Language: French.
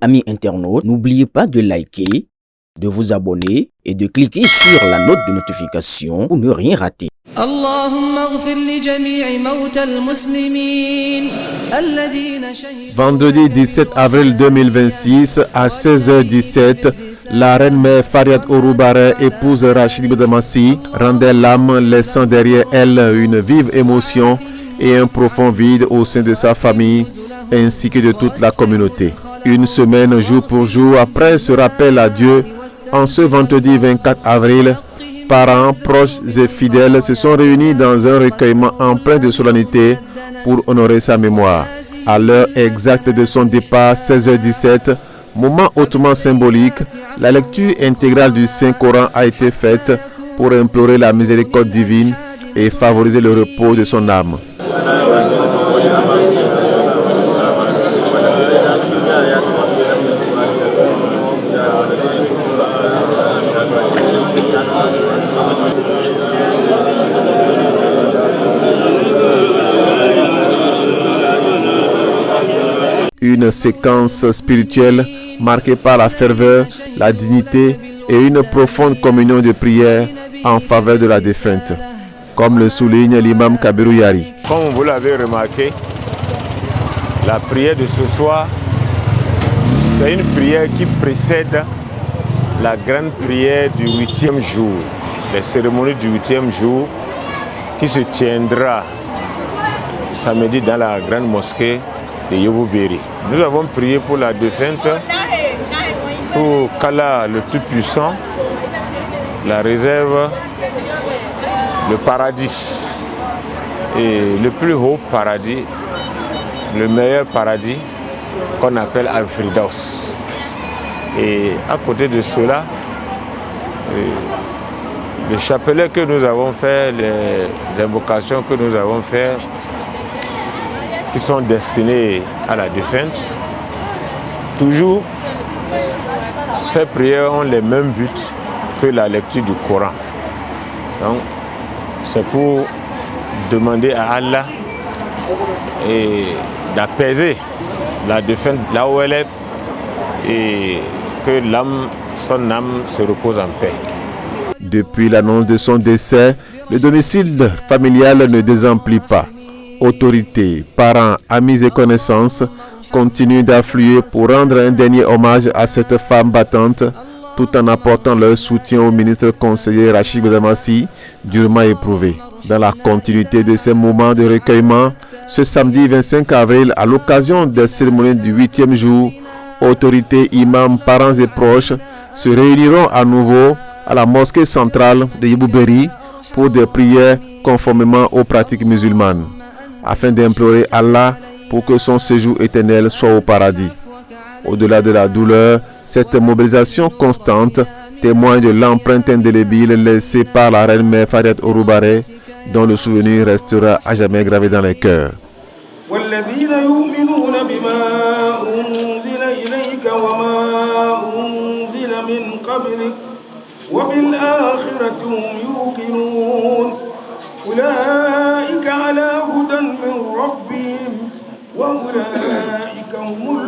Amis internautes, n'oubliez pas de liker, de vous abonner et de cliquer sur la note de notification pour ne rien rater. Vendredi 17 avril 2026 à 16h17, la reine mère Fariat Ouroubare, épouse Rachid Boudamassi, rendait l'âme, laissant derrière elle une vive émotion et un profond vide au sein de sa famille ainsi que de toute la communauté. Une semaine jour pour jour après ce rappel à Dieu, en ce vendredi 24 avril, parents, proches et fidèles se sont réunis dans un recueillement empreint de solennité pour honorer sa mémoire. À l'heure exacte de son départ, 16h17, moment hautement symbolique, la lecture intégrale du Saint-Coran a été faite pour implorer la miséricorde divine et favoriser le repos de son âme. Une séquence spirituelle marquée par la ferveur, la dignité et une profonde communion de prière en faveur de la défunte, comme le souligne l'imam Kabirou Yari. Comme vous l'avez remarqué, la prière de ce soir, c'est une prière qui précède la grande prière du 8e jour, les cérémonies du 8e jour qui se tiendra samedi dans la grande mosquée de Yebouberi. Nous avons prié pour la défunte, pour qu'Allah le Tout-Puissant la réserve le paradis, et le plus haut paradis, le meilleur paradis qu'on appelle Al-Firdaus. Et à côté de cela, le chapelet que nous avons fait, les invocations que nous avons faites, qui sont destinées à la défunte, toujours ces prières ont les mêmes buts que la lecture du Coran. Donc, c'est pour demander à Allah d'apaiser la défunte là où elle est et que son âme se repose en paix. Depuis l'annonce de son décès, le domicile familial ne désemplit pas. Autorités, parents, amis et connaissances continuent d'affluer pour rendre un dernier hommage à cette femme battante, tout en apportant leur soutien au ministre conseiller Rachid Boudamassi, durement éprouvé. Dans la continuité de ces moments de recueillement, ce samedi 25 avril, à l'occasion des cérémonies du 8e jour, autorités, imams, parents et proches se réuniront à nouveau à la mosquée centrale de Yebouberi pour des prières conformément aux pratiques musulmanes, afin d'implorer Allah pour que son séjour éternel soit au paradis. Au-delà de la douleur, cette mobilisation constante témoigne de l'empreinte indélébile laissée par la reine mère Fariat Ouroubare, dont le souvenir restera à jamais gravé dans les cœurs. أولئك على هدى من ربهم وأولئك هم